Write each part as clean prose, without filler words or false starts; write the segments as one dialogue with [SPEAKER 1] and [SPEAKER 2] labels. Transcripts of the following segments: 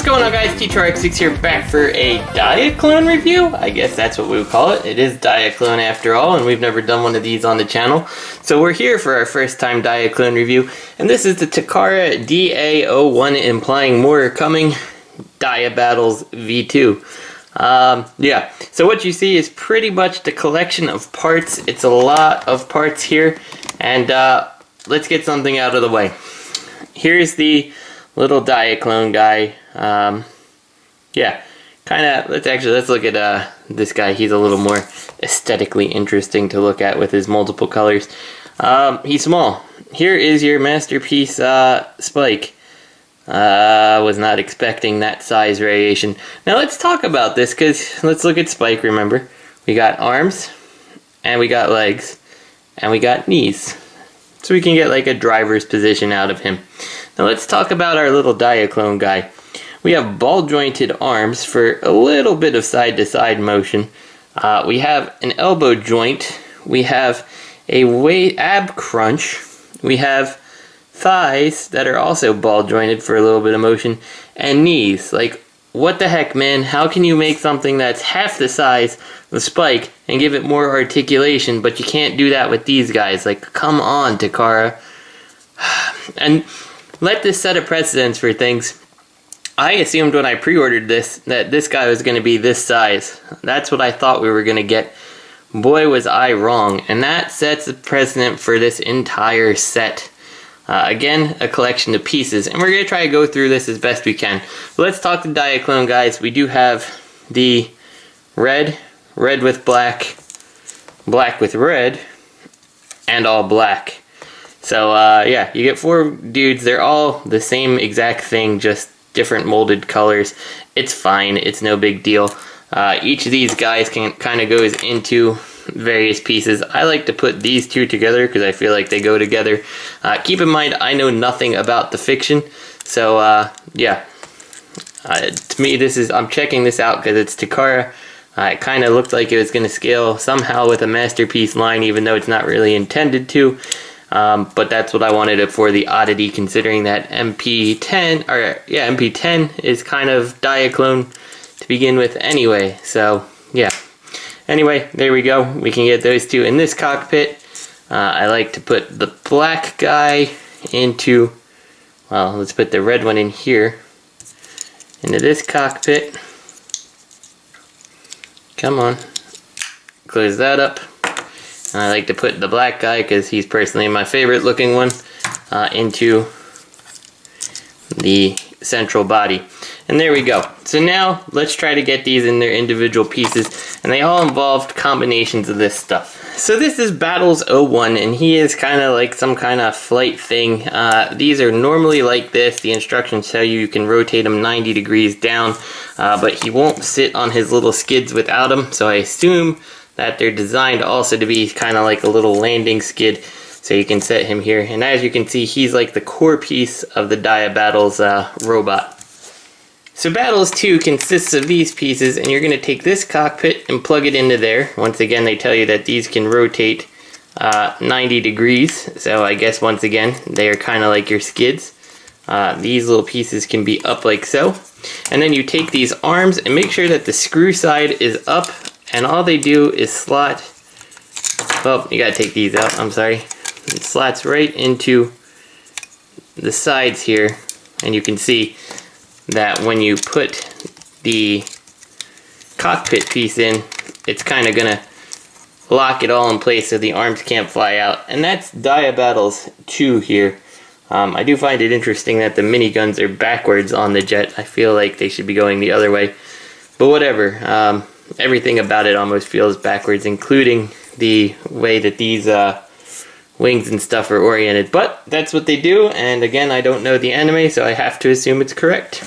[SPEAKER 1] going on, guys? T2RX6 here, back for a Diaclone review. I guess that's what we would call it. It is Diaclone after all, and we've never done one of these on the channel. So we're here for our first time Diaclone review, and this is the Takara DA-01, implying more are coming, Dia Battles V2. Yeah, so what you see is pretty much the collection of parts. It's a lot of parts here, and let's get something out of the way. Here's the little Diaclone guy. Yeah, let's look at this guy. He's a little more aesthetically interesting to look at with his multiple colors. He's small. Here is your masterpiece Spike. Was not expecting that size variation. Now let's talk about this, because let's look at Spike. Remember, we got arms, and we got legs, and we got knees. So we can get like a driver's position out of him. Now let's talk about our little Diaclone guy. We have ball jointed arms for a little bit of side to side motion. We have an elbow joint. We have a ab crunch. We have thighs that are also ball jointed for a little bit of motion. And knees. Like, what the heck, man? How can you make something that's half the size of Spike and give it more articulation, but you can't do that with these guys? Like, come on, Takara. And let this set a precedence for things. I assumed when I pre-ordered this that this guy was going to be this size. That's what I thought we were going to get. Boy, was I wrong. And that sets a precedent for this entire set. Again, a collection of pieces. And we're going to try to go through this as best we can. But let's talk to Diaclone, guys. We do have the red with black, black with red, and all black. So, yeah, you get 4 dudes. They're all the same exact thing, just different molded colors. It's fine. It's no big deal. Each of these guys kind of goes into various pieces. I like to put these two together because I feel like they go together. Keep in mind, I know nothing about the fiction. So, yeah. To me, I'm checking this out because it's Takara. It kind of looked like it was going to scale somehow with a masterpiece line, even though it's not really intended to. But that's what I wanted it for, the oddity, considering that MP10 is kind of Diaclone to begin with anyway. So yeah. Anyway, there we go. We can get those two in this cockpit. I like to put the black guy into, well, let's put the red one in here, into this cockpit. Come on. Close that up. And I like to put the black guy, because he's personally my favorite looking one, into the central body. And there we go. So now let's try to get these in their individual pieces, and they all involved combinations of this stuff. So this is Battles 01, and he is kind of like some kind of flight thing. These are normally like this. The instructions tell you can rotate him 90 degrees down, but he won't sit on his little skids without him, so I assume that they're designed also to be kind of like a little landing skid, so you can set him here. And as you can see, he's like the core piece of the Dia Battles robot. So Battles 2 consists of these pieces, and you're going to take this cockpit and plug it into there. Once again, they tell you that these can rotate 90 degrees, so I guess once again, they are kind of like your skids. These little pieces can be up like so. And then you take these arms and make sure that the screw side is up, and all they do is slot, well, you gotta take these out, I'm sorry. It slots right into the sides here, and you can see that when you put the cockpit piece in, it's kind of gonna lock it all in place so the arms can't fly out. And that's Dia Battles 2 here. I do find it interesting that the miniguns are backwards on the jet. I feel like they should be going the other way, but whatever. Everything about it almost feels backwards, including the way that these wings and stuff are oriented. But that's what they do, and again, I don't know the anime, so I have to assume it's correct.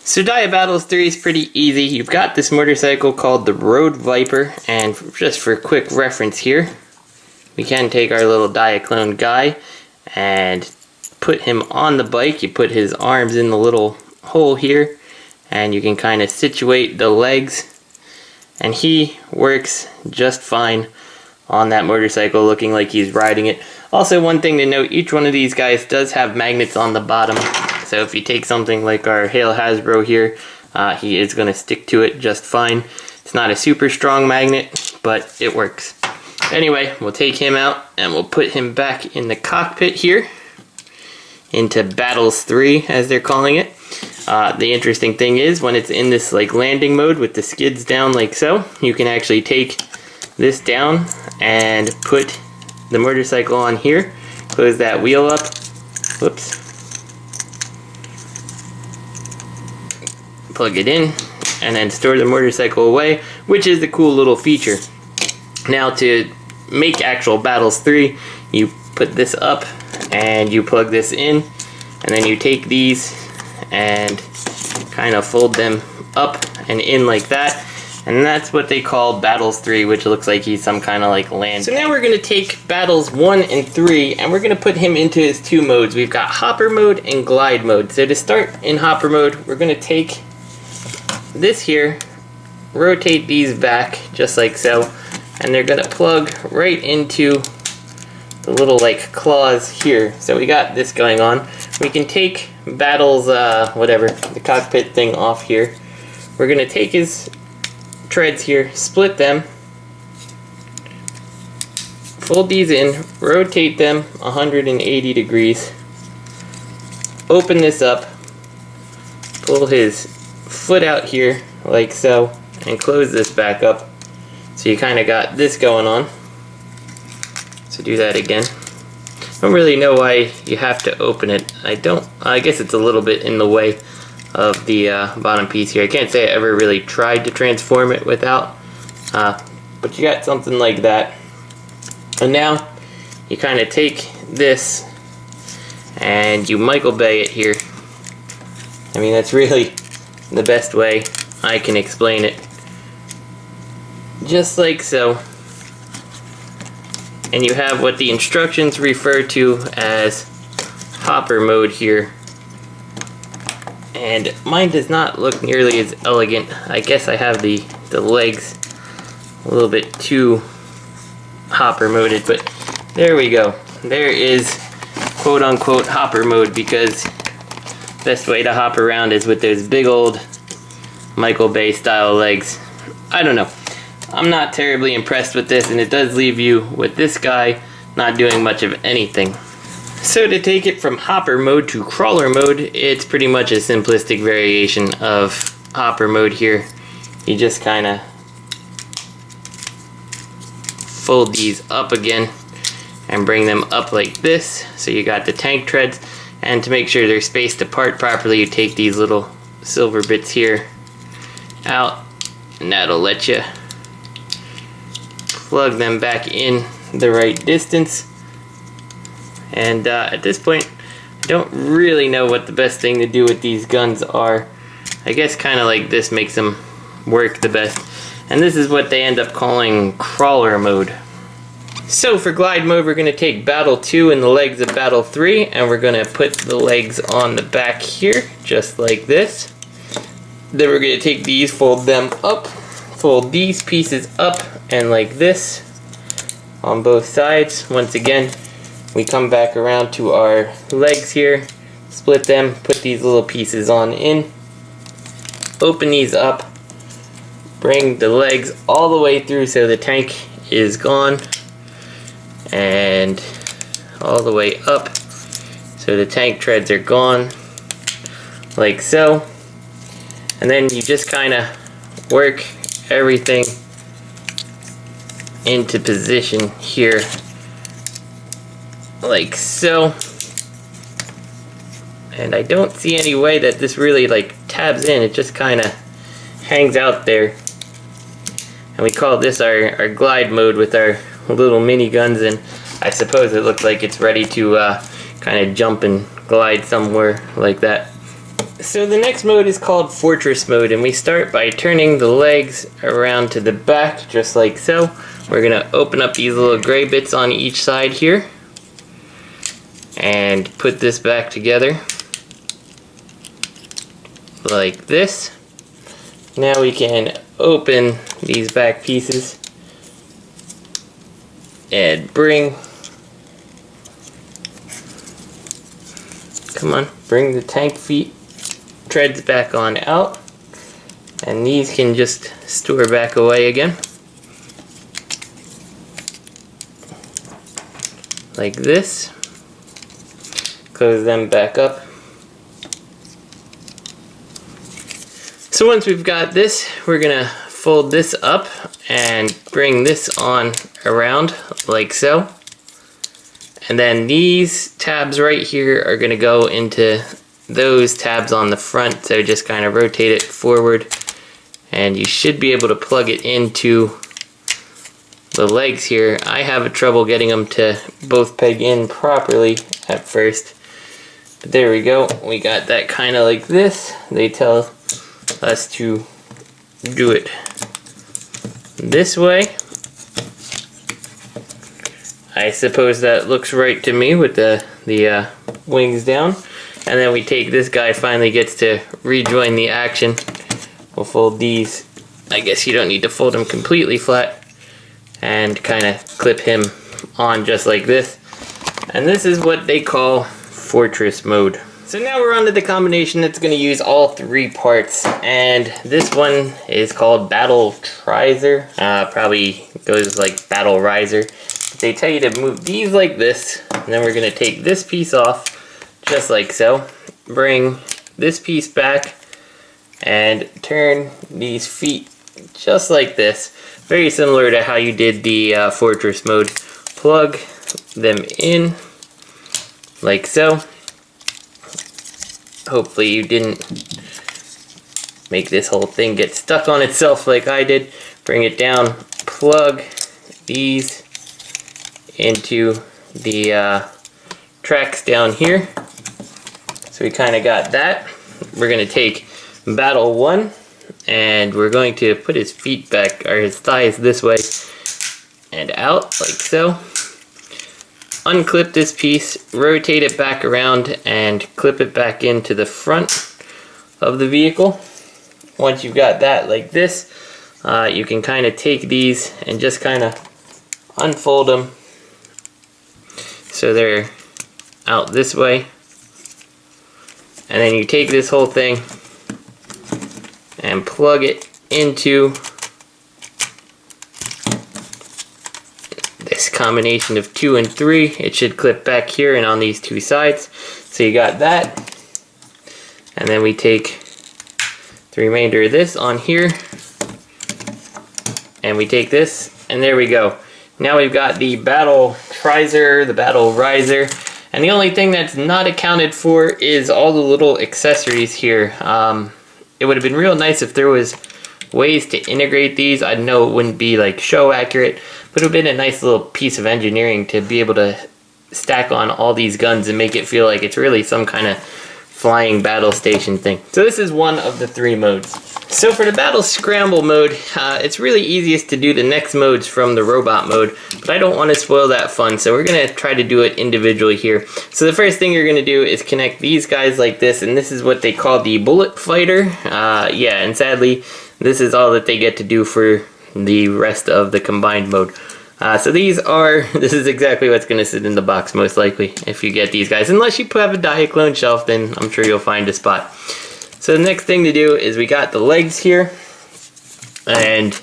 [SPEAKER 1] So Dia Battles 3 is pretty easy. You've got this motorcycle called the Road Viper, and just for quick reference here, we can take our little Diaclone guy and put him on the bike. You put his arms in the little hole here, and you can kind of situate the legs, and he works just fine on that motorcycle, looking like he's riding it. Also, one thing to note, each one of these guys does have magnets on the bottom, So if you take something like our Hale Hasbro here, he is going to stick to it just fine. It's not a super strong magnet, but it works. Anyway, we'll take him out and we'll put him back in the cockpit here, into Battles 3 as they're calling it. The interesting thing is when it's in this like landing mode with the skids down like so, you can actually take this down and put the motorcycle on here, close that wheel up, whoops, plug it in, and then store the motorcycle away, which is a cool little feature. Now to make actual Battles 3, you put this up and you plug this in, and then you take these and kind of fold them up and in like that, and that's what they call Battles 3, which looks like he's some kind of like land. So now we're going to take Battles 1 and 3 and we're going to put him into his two modes. We've got Hopper mode and Glide mode. So to start in Hopper mode, we're going to take this here, rotate these back just like so, and they're going to plug right into the little like claws here. So we got this going on. We can take Battles, whatever, the cockpit thing off here. We're going to take his treads here, split them, fold these in, rotate them 180 degrees, open this up, pull his foot out here like so, and close this back up. So you kind of got this going on. So do that again. I don't really know why you have to open it. I guess it's a little bit in the way of the bottom piece here. I can't say I ever really tried to transform it without, but you got something like that. And now you kind of take this and you Michael Bay it here. I mean, that's really the best way I can explain it. Just like so. And you have what the instructions refer to as Hopper mode here. And mine does not look nearly as elegant. I guess I have the legs a little bit too Hopper moded, but there we go. There is quote unquote Hopper mode, because best way to hop around is with those big old Michael Bay style legs. I don't know. I'm not terribly impressed with this, and it does leave you with this guy not doing much of anything. So to take it from Hopper mode to Crawler mode, it's pretty much a simplistic variation of Hopper mode here. You just kind of fold these up again and bring them up like this, so you got the tank treads. And to make sure they're spaced apart properly, you take these little silver bits here out, and that'll let you plug them back in the right distance. And at this point, I don't really know what the best thing to do with these guns are. I guess kind of like this makes them work the best. And this is what they end up calling Crawler mode. So for Glide mode, we're going to take Battle 2 and the legs of Battle 3, and we're going to put the legs on the back here, just like this. Then we're going to take these, fold them up, fold these pieces up, and like this on both sides. Once again, we come back around to our legs here, split them, put these little pieces on in, open these up, bring the legs all the way through so the tank is gone, and all the way up so the tank treads are gone, like so. And then you just kind of work everything into position here, like so. And I don't see any way that this really like tabs in. It just kind of hangs out there. And we call this our glide mode with our little mini guns, and I suppose it looks like it's ready to kind of jump and glide somewhere like that. So the next mode is called Fortress mode, and we start by turning the legs around to the back just like so. We're gonna open up these little gray bits on each side here and put this back together like this. Now we can open these back pieces come on, bring the tank feet treads back on out. And these can just store back away again. Like this. Close them back up. So once we've got this, we're gonna fold this up and bring this on around like so. And then these tabs right here are gonna go into those tabs on the front, so just kind of rotate it forward and you should be able to plug it into the legs here. I have a trouble getting them to both peg in properly at first. But there we go. We got that kind of like this. They tell us to do it this way. I suppose that looks right to me with the wings down. And then we take this guy, finally gets to rejoin the action. We'll fold these. I guess you don't need to fold them completely flat. And kind of clip him on just like this. And this is what they call Fortress mode. So now we're on to the combination that's going to use all three parts. And this one is called Battle Trizer. Probably goes like Battle Riser. They tell you to move these like this. And then we're going to take this piece off just like so. Bring this piece back. And turn these feet just like this. Very similar to how you did the Fortress mode. Plug them in like so. Hopefully you didn't make this whole thing get stuck on itself like I did. Bring it down, plug these into the tracks down here. So we kind of got that. We're going to take Battle 1 and we're going to put his feet back, or his thighs this way and out like so. Unclip this piece, rotate it back around and clip it back into the front of the vehicle. Once you've got that like this, you can kind of take these and just kind of unfold them so they're out this way. And then you take this whole thing and plug it into this combination of 2 and 3. It should clip back here and on these two sides. So you got that. And then we take the remainder of this on here. And we take this, and there we go. Now we've got the Battle Trizer, the Battle Riser. And the only thing that's not accounted for is all the little accessories here. It would have been real nice if there was ways to integrate these. I know it wouldn't be like show accurate, but it would have been a nice little piece of engineering to be able to stack on all these guns and make it feel like it's really some kind of flying battle station thing. So this is one of the 3 modes. So for the Battle Scramble mode, it's really easiest to do the next modes from the robot mode, but I don't want to spoil that fun, so we're going to try to do it individually here. So the first thing you're going to do is connect these guys like this, and this is what they call the Bullet Fighter. Yeah, and sadly, this is all that they get to do for the rest of the combined mode. So this is exactly what's going to sit in the box most likely if you get these guys. Unless you have a Diaclone shelf, then I'm sure you'll find a spot. So the next thing to do is we got the legs here. And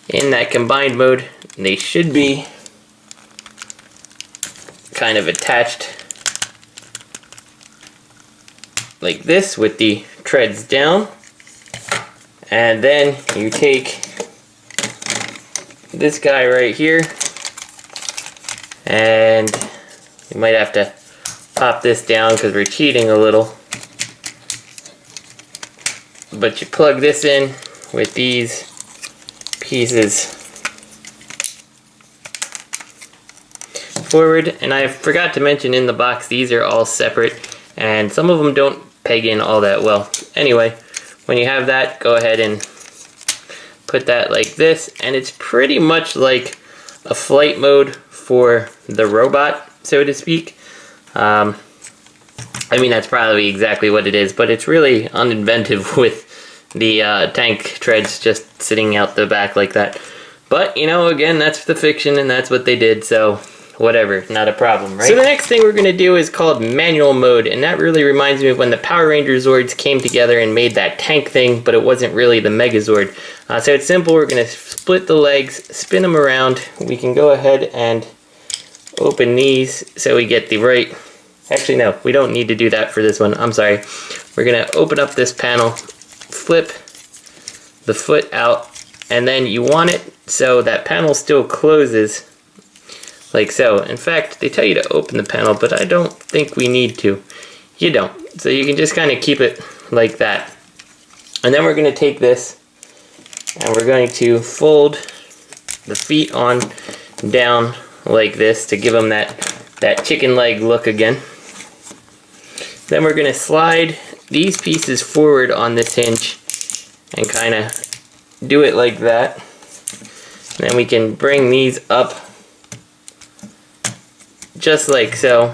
[SPEAKER 1] in that combined mode, they should be kind of attached like this with the treads down. And then you take this guy right here, and you might have to pop this down because we're cheating a little, but you plug this in with these pieces forward. And I forgot to mention in the box, these are all separate and some of them don't peg in all that well. Anyway, when you have that, go ahead and put that like this, and it's pretty much like a flight mode for the robot, so to speak. I mean, that's probably exactly what it is, but it's really uninventive with the tank treads just sitting out the back like that. But, you know, again, that's the fiction and that's what they did, so whatever, not a problem, right? So the next thing we're going to do is called manual mode, and that really reminds me of when the Power Ranger Zords came together and made that tank thing, but it wasn't really the Megazord. So it's simple. We're going to split the legs, spin them around. We can go ahead and open these so we get the right... Actually, no, we don't need to do that for this one. I'm sorry. We're going to open up this panel, flip the foot out, and then you want it so that panel still closes like so. In fact, they tell you to open the panel, but I don't think we need to. You don't. So you can just kind of keep it like that. And then we're going to take this and we're going to fold the feet on down like this to give them that chicken leg look again. Then we're going to slide these pieces forward on this hinge and kind of do it like that. And then we can bring these up just like so,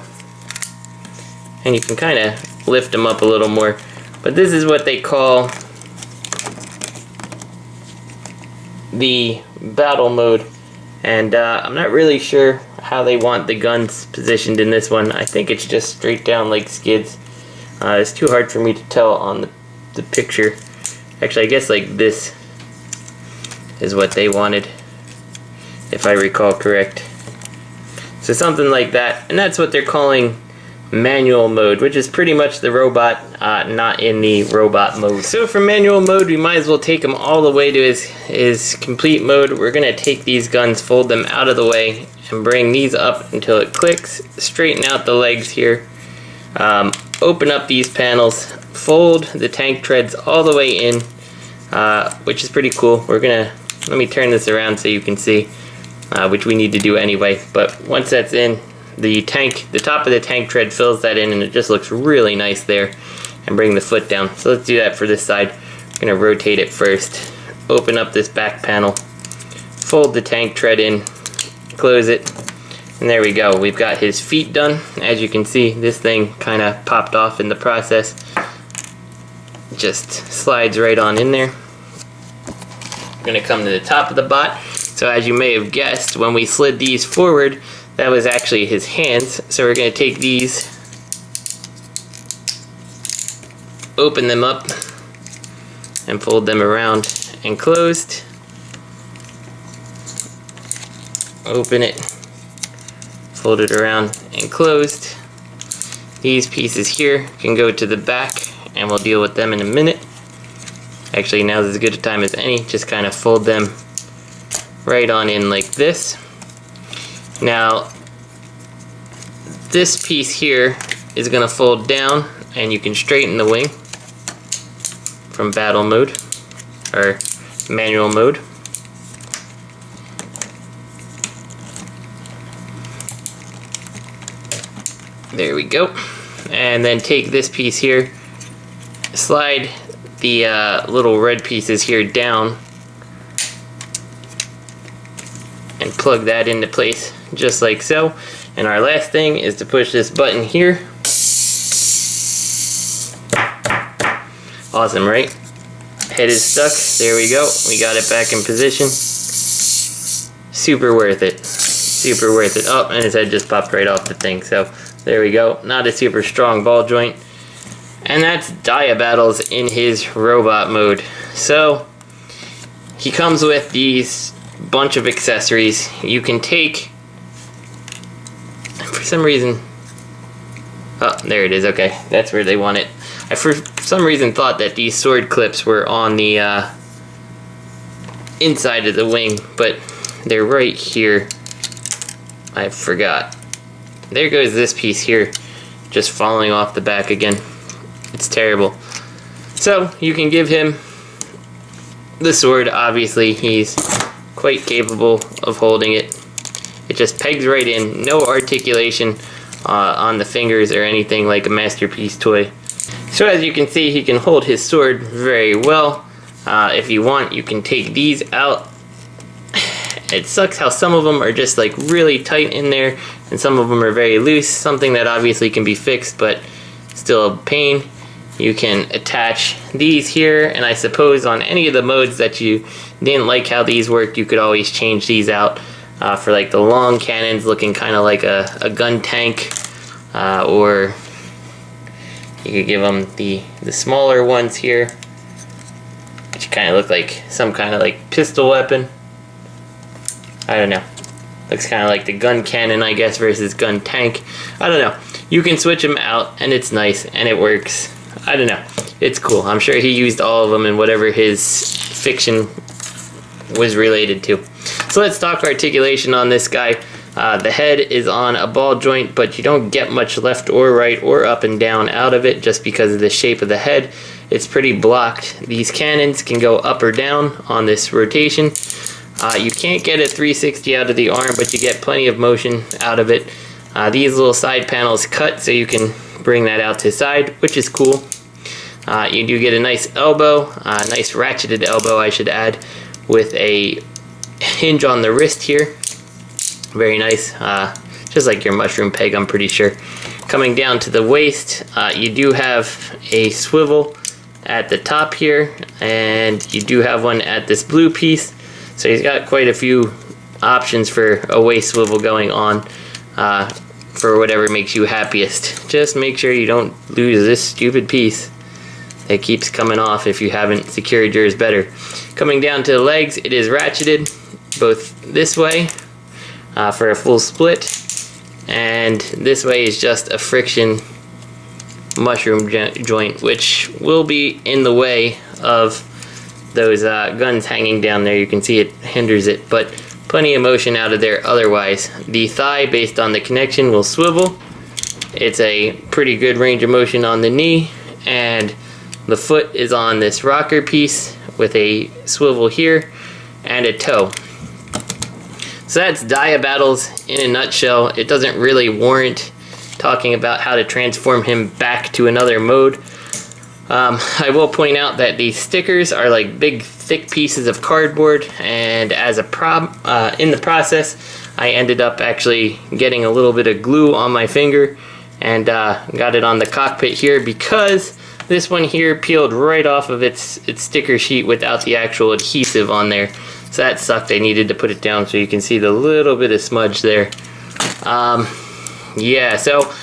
[SPEAKER 1] and you can kind of lift them up a little more. But this is what they call the battle mode, and I'm not really sure how they want the guns positioned in this one. I think it's just straight down like skids. It's too hard for me to tell on the picture. Actually, I guess like this is what they wanted, if I recall correct. So something like that, and that's what they're calling manual mode, which is pretty much the robot not in the robot mode. So for manual mode, we might as well take him all the way to his complete mode. We're going to take these guns, fold them out of the way, and bring these up until it clicks, straighten out the legs here, open up these panels, fold the tank treads all the way in, which is pretty cool. We're going to, let me turn this around so you can see. Which we need to do anyway, but once that's in, the top of the tank tread fills that in, and it just looks really nice there. And bring the foot down. So let's do that for this side. I'm gonna rotate it first, open up this back panel, fold the tank tread in, close it, and there we go. We've got his feet done. As you can see, this thing kind of popped off in the process. Just slides right on in there. I'm gonna come to the top of the bot. So as you may have guessed, when we slid these forward, that was actually his hands. So we're going to take these, open them up, and fold them around and closed. Open it, fold it around and closed. These pieces here can go to the back, and we'll deal with them in a minute. Actually, now's as good a time as any. Just kind of fold them right on in like this. Now this piece here is going to fold down, and you can straighten the wing from battle mode or manual mode. There we go. And then take this piece here, slide the little red pieces here down, and plug that into place just like so. And our last thing is to push this button here. Awesome, right? Head is stuck. There we go. We got it back in position. Super worth it. Super worth it. Oh, and his head just popped right off the thing. So there we go. Not a super strong ball joint. And that's Dia Battles in his robot mode. So he comes with these bunch of accessories. You can take, for some reason, oh, there it is. Okay, that's where they want it. I for some reason thought that these sword clips were on the inside of the wing, but they're right here. I forgot. There goes this piece here, just falling off the back again. It's terrible. So you can give him the sword. Obviously, he's quite capable of holding it. It just pegs right in. No articulation on the fingers or anything like a Masterpiece toy. So as you can see, he can hold his sword very well. If you want, you can take these out. It sucks how some of them are just like really tight in there, and some of them are very loose, something that obviously can be fixed, but still a pain. You can attach these here, and I suppose on any of the modes that you didn't like how these worked, you could always change these out. for like the long cannons, looking kind of like a gun tank, or you could give them the smaller ones here, which kind of look like some kind of like pistol weapon. I don't know. Looks kind of like the gun cannon, I guess, versus gun tank. I don't know. You can switch them out, and it's nice, and it works. I don't know. It's cool. I'm sure he used all of them in whatever his fiction was related to. So let's talk articulation on this guy. The head is on a ball joint, but you don't get much left or right or up and down out of it just because of the shape of the head. It's pretty blocked. These cannons can go up or down on this rotation. You can't get a 360 out of the arm, but you get plenty of motion out of it. These little side panels cut, so you can bring that out to the side, which is cool. You do get a nice elbow, a nice ratcheted elbow, I should add, with a hinge on the wrist here. Very nice, just like your mushroom peg, I'm pretty sure. Coming down to the waist, you do have a swivel at the top here, and you do have one at this blue piece. So he's got quite a few options for a waist swivel going on, for whatever makes you happiest. Just make sure you don't lose this stupid piece that keeps coming off if you haven't secured yours better. Coming down to the legs, it is ratcheted both this way for a full split, and this way is just a friction mushroom joint, which will be in the way of those guns hanging down there. You can see it hinders it, but plenty of motion out of there otherwise. The thigh, based on the connection, will swivel. It's a pretty good range of motion on the knee, and the foot is on this rocker piece with a swivel here and a toe. So that's Dia Battles in a nutshell. It doesn't really warrant talking about how to transform him back to another mode. I will point out that these stickers are like big thick pieces of cardboard, and as a in the process I ended up actually getting a little bit of glue on my finger and got it on the cockpit here, because this one here peeled right off of its sticker sheet without the actual adhesive on there. So that sucked. I needed to put it down so you can see the little bit of smudge there. Yeah, so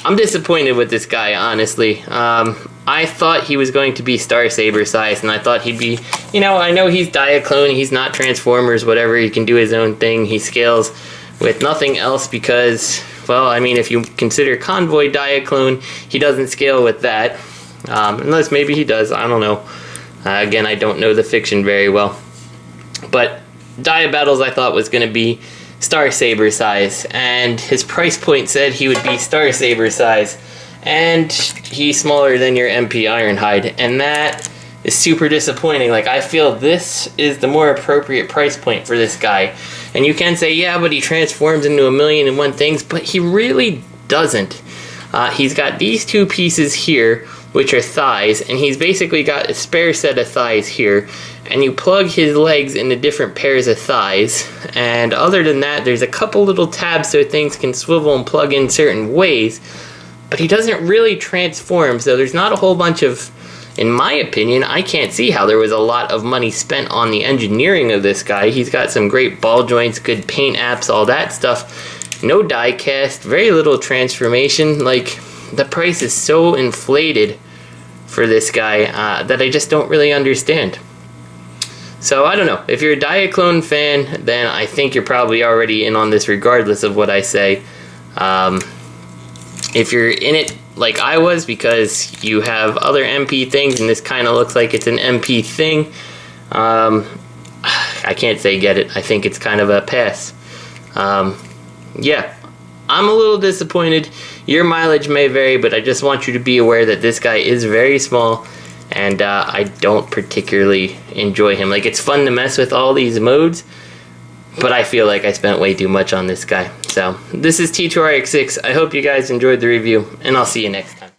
[SPEAKER 1] I'm disappointed with this guy, honestly. I thought he was going to be Star Saber size, and I thought he'd be, you know, I know he's Diaclone, he's not Transformers, whatever, he can do his own thing, he scales with nothing else because, well, I mean, if you consider Convoy Diaclone, he doesn't scale with that. Unless maybe he does, I don't know. Again, I don't know the fiction very well. But Dia Battles I thought was going to be Star Saber size, and his price point said he would be Star Saber size, and he's smaller than your MP Ironhide, and that is super disappointing. Like, I feel this is the more appropriate price point for this guy. And you can say, yeah, but he transforms into 1,000,001 things, but he really doesn't. He's got these two pieces here, which are thighs, and he's basically got a spare set of thighs here, and you plug his legs into different pairs of thighs, and other than that, there's a couple little tabs so things can swivel and plug in certain ways, but he doesn't really transform, so there's not a whole bunch of, in my opinion, I can't see how there was a lot of money spent on the engineering of this guy. He's got some great ball joints, good paint apps, all that stuff. No die cast, very little transformation. Like, the price is so inflated for this guy that I just don't really understand. So I don't know. If you're a Diaclone fan, then I think you're probably already in on this regardless of what I say. If you're in it like I was because you have other MP things and this kind of looks like it's an MP thing, I can't say get it. I think it's kind of a pass. Yeah, I'm a little disappointed. Your mileage may vary, but I just want you to be aware that this guy is very small, and I don't particularly enjoy him. Like, it's fun to mess with all these modes, but I feel like I spent way too much on this guy. So, this is T2RX6. I hope you guys enjoyed the review, and I'll see you next time.